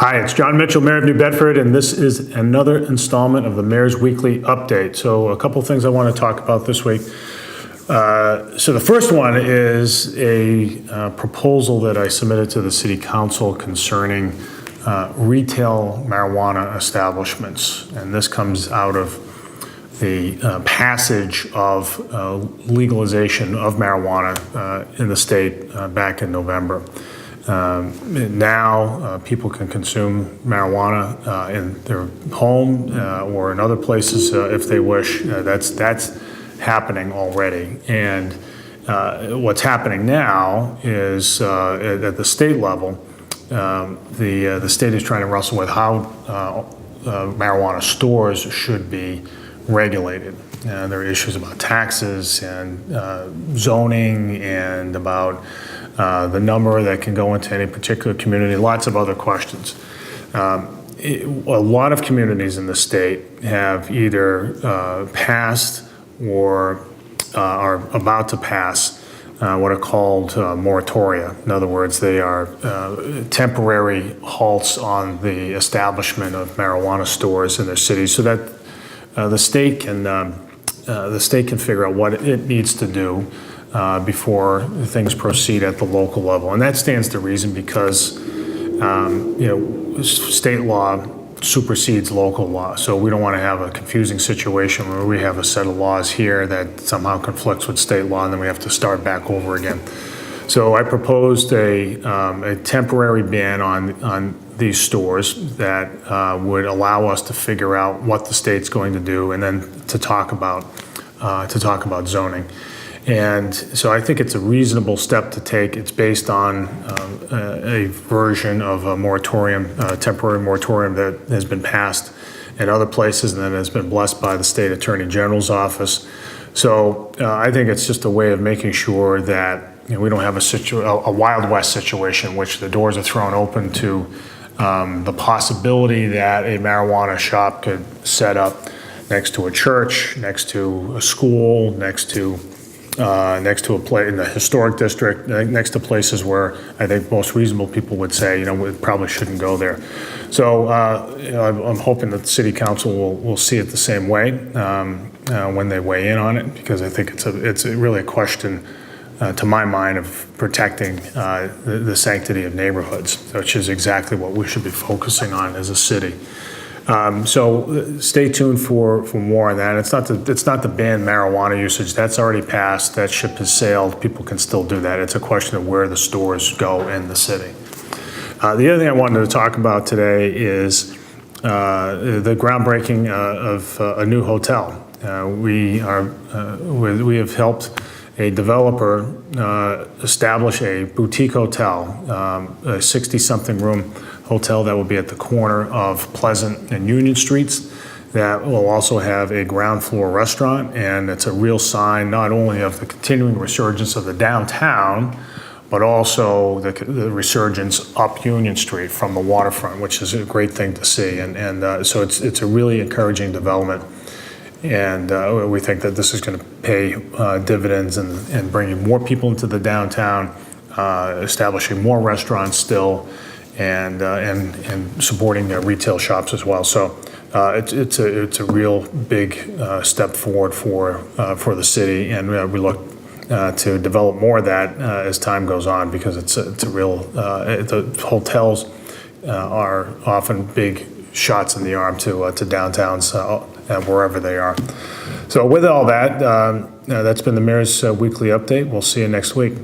Hi, it's Jon Mitchell, Mayor of New Bedford, and this is another installment of the Mayor's Weekly Update. So a couple things I want to talk about this week. So the first one is a proposal that I submitted to the City Council concerning retail marijuana establishments. And this comes out of the passage of legalization of marijuana in the state back in November. Now people can consume marijuana in their home or in other places if they wish. That's happening already. And what's happening now is at the state level, the state is trying to wrestle with how marijuana stores should be regulated. There are issues about taxes and zoning and about the number that can go into any particular community, lots of other questions. A lot of communities in the state have either passed or are about to pass what are called moratoria. In other words, they are temporary halts on the establishment of marijuana stores in their cities, so that the state can figure out what it needs to do before things proceed at the local level. And that stands to reason because state law supersedes local law. So we don't want to have a confusing situation where we have a set of laws here that somehow conflicts with state law and then we have to start back over again. So I proposed a temporary ban on these stores that would allow us to figure out what the state's going to do and then to talk about zoning. And so I think it's a reasonable step to take. It's based on a version of a moratorium, temporary moratorium that has been passed in other places and then has been blessed by the State Attorney General's office. So I think it's just a way of making sure that we don't have a Wild West situation in which the doors are thrown open to the possibility that a marijuana shop could set up next to a church, next to a school, next to a place in the historic district, next to places where I think most reasonable people would say, we probably shouldn't go there. So I'm hoping that the City Council will see it the same way when they weigh in on it, because I think it's really a question, to my mind, of protecting the sanctity of neighborhoods, which is exactly what we should be focusing on as a city. So stay tuned for more on that. It's not to ban marijuana usage. That's already passed. That ship has sailed. People can still do that. It's a question of where the stores go in the city. The other thing I wanted to talk about today is the groundbreaking of a new hotel. We have helped a developer establish a boutique hotel, a 60-something room hotel that will be at the corner of Pleasant and Union Streets, that will also have a ground floor restaurant. And it's a real sign not only of the continuing resurgence of the downtown, but also the resurgence up Union Street from the waterfront, which is a great thing to see. And so it's a really encouraging development. And we think that this is going to pay dividends and bringing more people into the downtown, establishing more restaurants still, and supporting retail shops as well. So it's a real big step forward for the city, and we look to develop more of that as time goes on, because it's a real the hotels are often big shots in the arm to downtowns wherever they are. So with all that, that's been the Mayor's Weekly Update. We'll see you next week.